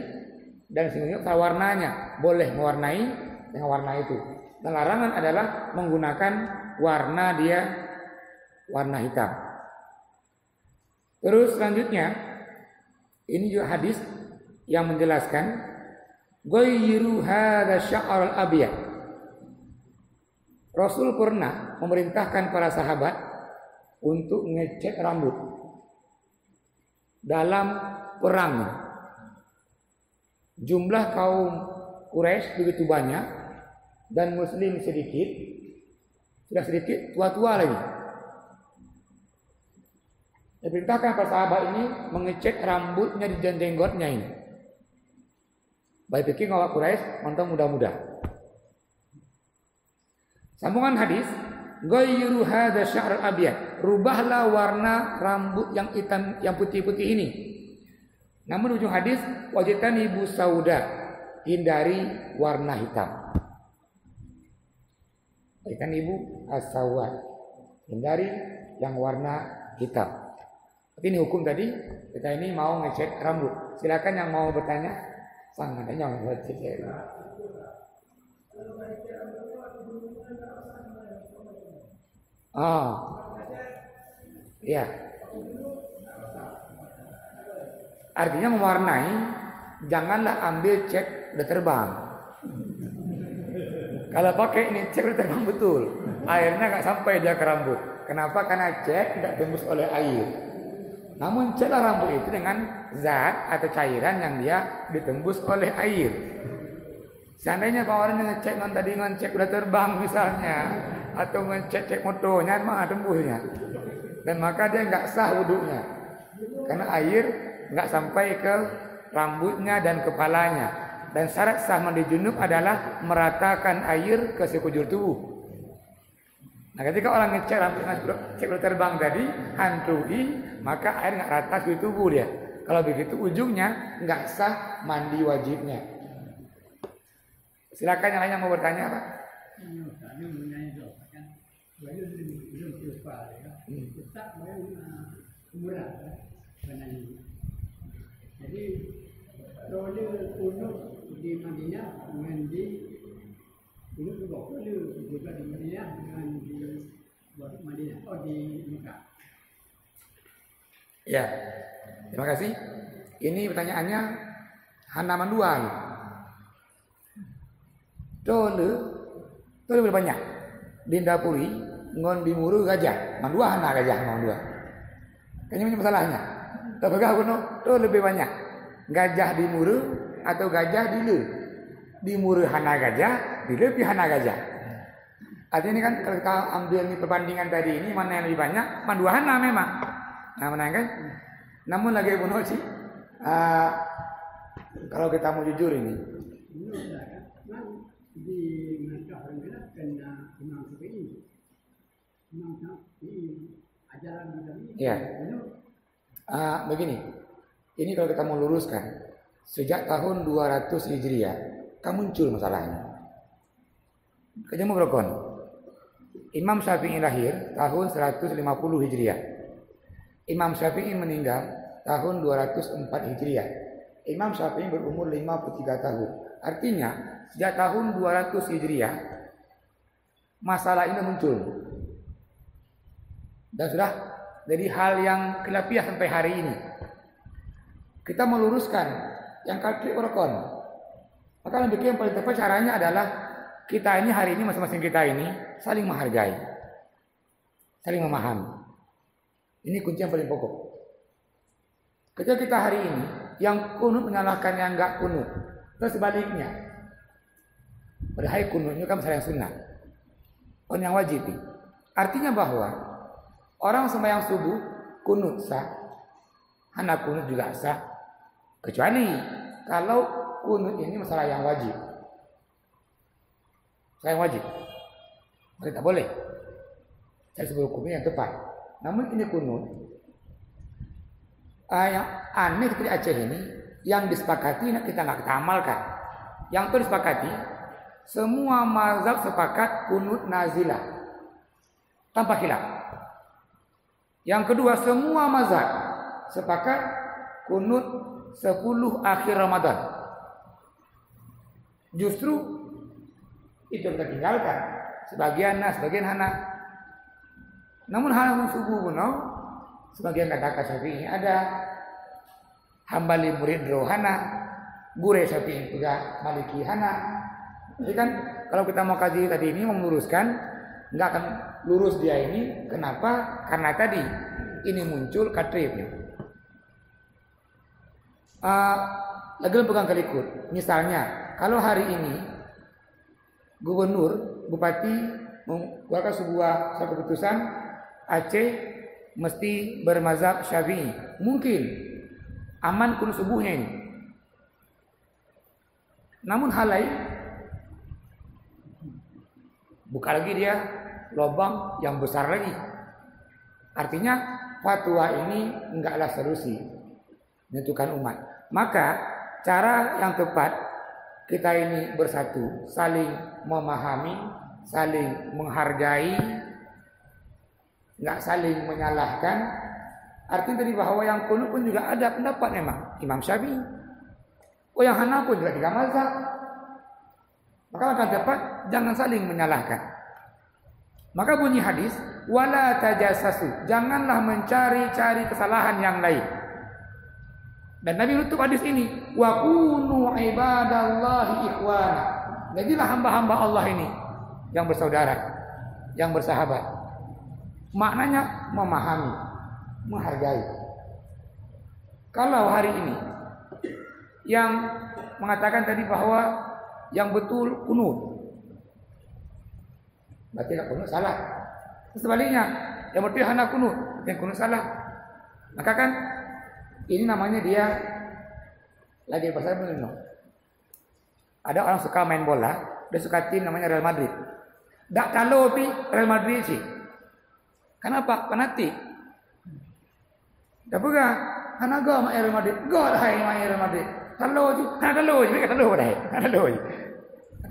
dan singgung juga warnanya, boleh mewarnai dengan warna itu. Dan larangan adalah menggunakan warna warna hitam. Terus selanjutnya, ini juga hadis yang menjelaskan ghayyiru hadza sya'ar al-abyad. Rasul pernah memerintahkan para sahabat untuk ngecat rambut dalam perang. Jumlah kaum Quraisy begitu banyak dan muslim sedikit, sudah sedikit tua-tua lagi. Diperintahkan para sahabat ini mengecat rambutnya di jenggotnya ini. Baik pikir ngawak Quraisy mantap muda-muda. Sambungan hadis, ghayyiru hadza sya'ar abyad. Rubahlah warna rambut yang hitam, yang putih-putih ini. Namun ujung hadis, wajtanibu sauda. Hindari warna hitam. Wajtanibu as-sawad. Hindari yang warna hitam. Tapi ini hukum tadi, kita ini mau ngecek rambut. Silakan yang mau bertanya. Sangat yang buat cek. Oh, iya. Artinya mewarnai, janganlah ambil cek udah terbang. Kalau pakai ini cek udah terbang betul, airnya nggak sampai dia ke rambut. Kenapa? Karena cek tidak tembus oleh air. Namun ceklah rambut itu dengan zat atau cairan yang dia ditembus oleh air. Seandainya kalau orang yang ngecek tadi ngecek udah terbang misalnya, atau ngecek motornya mah tembusnya, dan maka dia nggak sah wudhunya karena air nggak sampai ke rambutnya dan kepalanya. Dan syarat sah mandi junub adalah meratakan air ke sekujur tubuh. Nah ketika orang ngecek rambutnya cek udah terbang tadi hantui, maka air nggak rata ke tubuh dia. Kalau begitu ujungnya nggak sah mandi wajibnya. Silakan yang lain yang mau bertanya Pak. Jadi role kunut di Madinah dengan di kunut juga di Madinah dengan di Madinah di Mekah. Ya, terima kasih. Ini pertanyaannya halaman 2. Tole lebih banyak. Dinda puri ngon bimuru gajah. Mandua anak gajah mandua. Kayaknya ini masalahnya. Tapi kalau lebih banyak gajah di muru atau gajah di lu. Di muru hana gajah, di lu hana gajah. Artinya ini kan kalau kita ambil ini perbandingan tadi ini mana yang lebih banyak? Mandua hana memang. Nah mana kan? Namun lagi bunuh sih. Kalau kita mau jujur ini. Di Mekah kena Imam Syafi'i. Imam Syafi'i ajaran Nabi. Ya. Begini. Ini kalau kita mau luruskan, sejak tahun 200 Hijriah kan muncul masalahnya. Kajian berokon. Imam Syafi'i lahir tahun 150 Hijriah. Imam Syafi'i meninggal tahun 204 Hijriah. Imam Syafi'i berumur 53 tahun. Artinya sejak tahun 200 Hijriah masalah ini muncul. Dan sudah jadi hal yang khilafiyah sampai hari ini. Kita meluruskan yang kaki orkon. Maka yang paling tepat caranya adalah kita ini hari ini masing-masing kita ini saling menghargai, saling memahami. Ini kunci yang paling pokok. Ketika kita hari ini yang kunut menyalahkan yang enggak kunut, terus sebaliknya. Padahal kunutnya kan masalah yang sunnah, bukan yang wajib. Artinya bahwa orang sembahyang subuh kunut sah, anak kunut juga sah, kecuali kalau kunut ini masalah yang wajib. Saya wajib. Mereka boleh. Saya sebut hukumnya yang tepat. Namun ini kunut. Yang aneh di Aceh ini, yang disepakati kita nggak kita amalkan. Yang itu disepakati, semua mazhab sepakat kunut nazilah tanpa khilaf. Yang kedua, semua mazhab sepakat kunut 10 akhir Ramadan. Justru itu kita tinggalkan. Sebagian hana. Namun hal subuh kuno, sebagian kata Syafi'i ada, Hambali murid rohana, Bure Syafi'i juga Maliki hana. Jadi kan kalau kita mau kaji tadi ini meluruskan, nggak akan lurus dia ini. Kenapa? Karena tadi ini muncul katribnya. Lagi pegang kelikut. Misalnya, kalau hari ini gubernur, bupati mengeluarkan sebuah keputusan Aceh mesti bermazhab Syafi'i. Mungkin aman kunut subuhnya ini. Namun hal lain buka lagi dia lubang yang besar lagi. Artinya fatwa ini enggaklah solusi menentukan umat. Maka cara yang tepat kita ini bersatu, saling memahami, saling menghargai, nggak saling menyalahkan. Artinya dari bahwa yang kunut pun juga ada pendapat memang Imam Syafi'i. Oh yang Hana pun juga 3 mazhab. Maka akan tepat jangan saling menyalahkan. Maka bunyi hadis, wala tajassasu, janganlah mencari-cari kesalahan yang lain. Dan Nabi menutup hadis ini, wa kunu ibadallahi ikhwana. Jadilah hamba-hamba Allah ini yang bersaudara, yang bersahabat. Maknanya memahami, menghargai. Kalau hari ini yang mengatakan tadi bahwa yang betul kunut, berarti tidak kunut salah. Sebaliknya, yang betul hana kunut, yang kunut salah. Maka kan ini namanya dia lagi pasal menino. Ada orang suka main bola, dia suka tim namanya Real Madrid. Tak kalau pi Real Madrid sih. Kenapa? Fanatik. Tak pegang. Hana go ma Real Madrid. Go lah hai ma Real Madrid. Kalau je, kalau dah. Kalau je.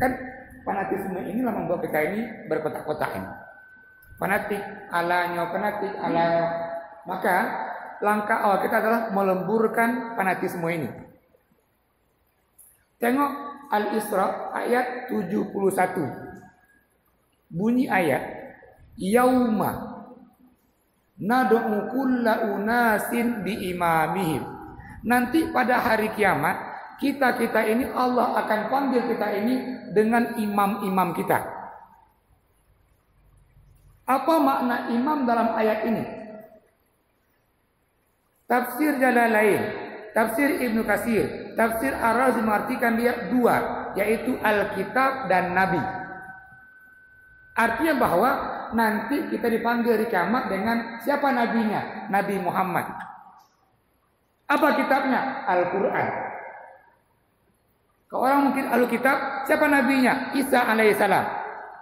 Kan fanatisme inilah membuat kita ini berkotak-kotak ini. Fanatik alanya. Maka langkah awal kita adalah melemburkan fanatisme ini. Tengok Al-Isra ayat 71. Bunyi ayat, yauma nad'u kulla unasin biimamihim. Nanti pada hari kiamat kita ini Allah akan panggil kita ini dengan imam-imam kita. Apa makna imam dalam ayat ini? Tafsir Jalalain, tafsir Ibnu Katsir, tafsir Ar-Razi mengartikan dia 2, yaitu Alkitab dan Nabi. Artinya bahwa nanti kita dipanggil di kiamat dengan siapa nabinya? Nabi Muhammad. Apa kitabnya? Al-Quran. Kalau orang mungkin Alkitab, siapa nabinya? Isa alaihissalam.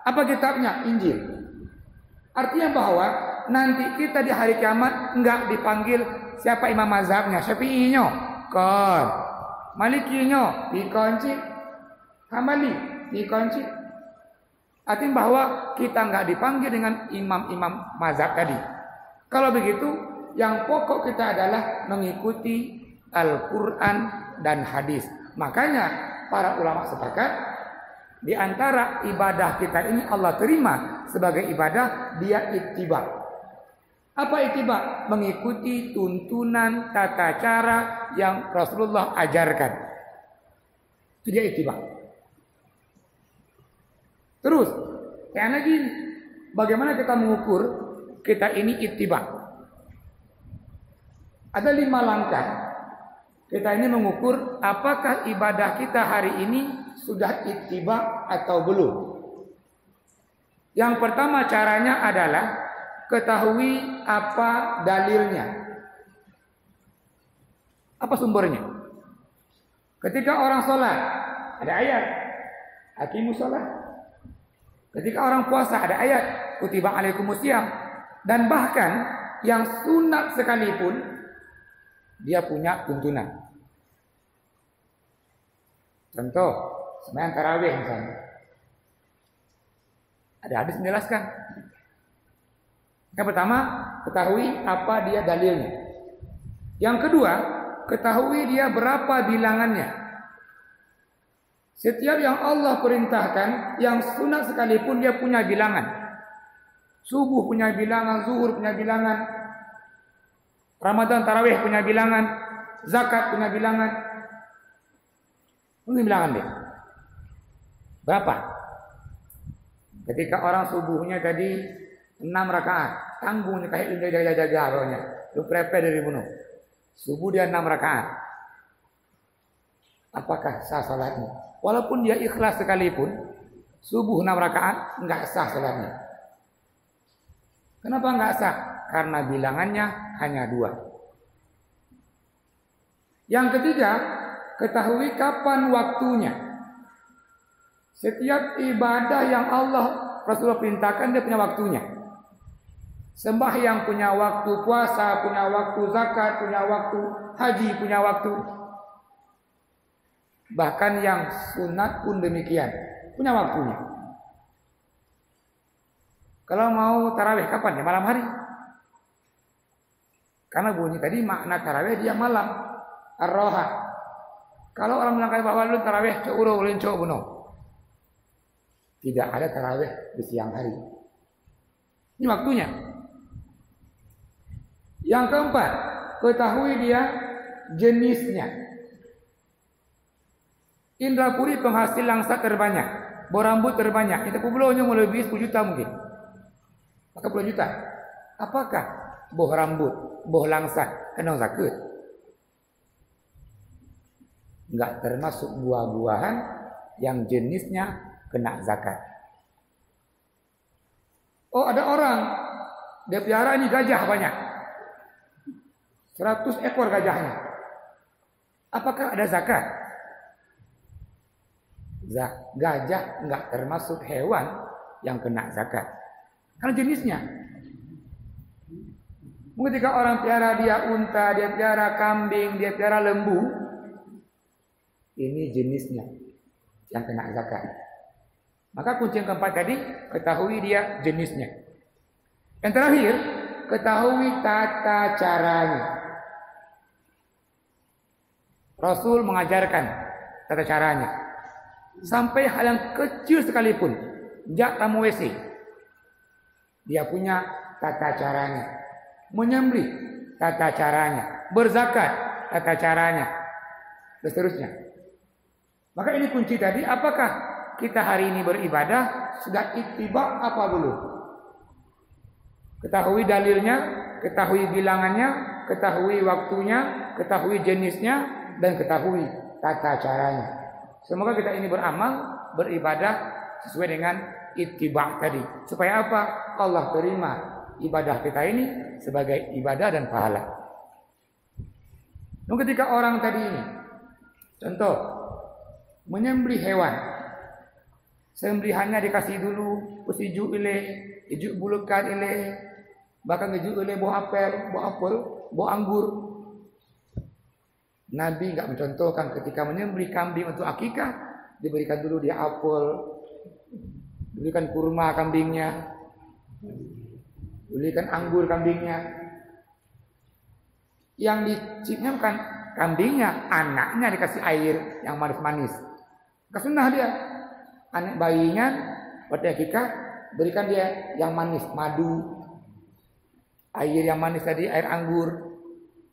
Apa kitabnya? Injil. Artinya bahwa nanti kita di hari kiamat enggak dipanggil siapa imam mazhabnya, Syafi'inya, kon, Malikinya, dikunci, Hambali, dikunci. Artinya bahwa kita enggak dipanggil dengan imam-imam mazhab tadi. Kalau begitu, yang pokok kita adalah mengikuti Al-Quran dan hadis. Makanya para ulama sepakat di antara ibadah kita ini Allah terima sebagai ibadah dia ittiba. Apa ittiba? Mengikuti tuntunan tata cara yang Rasulullah ajarkan. Itu dia ittiba. Terus, yang lagi bagaimana kita mengukur kita ini ittiba? Ada 5 langkah. Kita ini mengukur apakah ibadah kita hari ini sudah ittiba atau belum. Yang pertama caranya adalah ketahui apa dalilnya. Apa sumbernya? Ketika orang sholat, ada ayat, aqimus sholat. Ketika orang puasa ada ayat kutiba alaikumusiyam, dan bahkan yang sunat sekalipun dia punya tuntunan. Contoh, sembahyang tarawih misalnya. Ada hadis menjelaskan. Yang pertama, ketahui apa dia dalilnya. Yang kedua, ketahui dia berapa bilangannya. Setiap yang Allah perintahkan, yang sunat sekalipun dia punya bilangan. Subuh punya bilangan, zuhur punya bilangan, Ramadan tarawih punya bilangan, zakat punya bilangan. Mungkin bilangan deh. Berapa? Ketika orang subuhnya tadi 6 rakaat, tanggungnya kayak jaga-jaga rohnya. Lu prepare dari bunuh. Subuh dia 6 rakaat. Apakah sah salatnya? Walaupun dia ikhlas sekalipun, subuh 6 rakaat enggak sah salatnya. Kenapa enggak sah? Karena bilangannya hanya 2. Yang ketiga, ketahui kapan waktunya. Setiap ibadah yang Allah Rasulullah perintahkan dia punya waktunya. Sembahyang punya waktu, puasa punya waktu, zakat punya waktu, haji punya waktu. Bahkan yang sunat pun demikian, punya waktunya. Kalau mau tarawih kapan? Ya malam hari. Karena bunyi tadi makna tarawih dia malam, ar-roha. Kalau orang bilang kayak bahwa lu tarawih cok uro ulin cok bunuh. Tidak ada tarawih di siang hari. Ini waktunya. Yang keempat, ketahui dia jenisnya. Indra puri penghasil langsat terbanyak, berambut terbanyak. Itu publaunya melebihi 10 juta mungkin. Maka 10 juta. Apakah boh rambut, boh langsat kena zakat? Enggak termasuk buah-buahan yang jenisnya kena zakat. Oh, ada orang dia piara ini gajah banyak. 100 ekor gajahnya. Apakah ada zakat? Gajah enggak termasuk hewan yang kena zakat. Karena jenisnya. Ketika orang piara dia unta, dia piara kambing, dia piara lembu, ini jenisnya yang kena zakat. Maka kunci yang keempat tadi, ketahui dia jenisnya. Yang terakhir, ketahui tata caranya. Rasul mengajarkan tata caranya. Sampai hal yang kecil sekalipun, jak tamu WC, dia punya tata caranya. Menyembelih, tata caranya. Berzakat, tata caranya. Dan seterusnya. Maka ini kunci tadi, apakah kita hari ini beribadah sudah ittiba apa belum? Ketahui dalilnya, ketahui bilangannya, ketahui waktunya, ketahui jenisnya, dan ketahui tata caranya. Semoga kita ini beramal, beribadah sesuai dengan ittiba tadi. Supaya apa? Allah terima ibadah kita ini sebagai ibadah dan pahala. Dan ketika orang tadi ini, contoh, menyembelih hewan, sembelihannya dikasih dulu usijuk ile, ijuk bulukan ile, bahkan ijuk ile buah apel, buah anggur. Nabi enggak mencontohkan ketika menyembelih kambing untuk akikah diberikan dulu dia apel, diberikan kurma kambingnya, diberikan anggur kambingnya. Yang diciptakan kambingnya, anaknya dikasih air yang manis-manis. Kesunah dia. Anak bayinya pada akikah berikan dia yang manis, madu, air yang manis tadi, air anggur,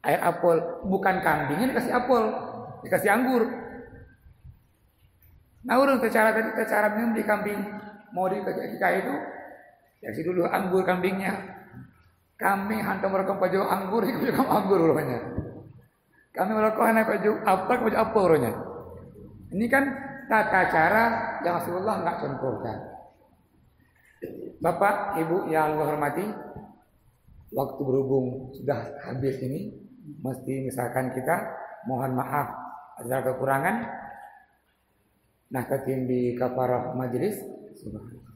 air apel. Bukan kambingnya dikasih apel, dikasih anggur. Nah, urung cara menyembelih kambing mau dikasih itu, kasih dulu anggur kambingnya. Kami hantam mereka baju anggur, itu juga anggur rupanya. Kami mereka hanya baju apa rupanya. Ini kan tata cara yang Rasulullah enggak contohkan. Bapak, Ibu yang Allah hormati, waktu berhubung sudah habis ini, mesti misalkan kita mohon maaf atas kekurangan. Nah, ketim di kafarah majelis. Subhanallah.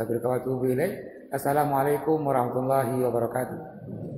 Astagfirullahaladzim. Assalamualaikum warahmatullahi wabarakatuh.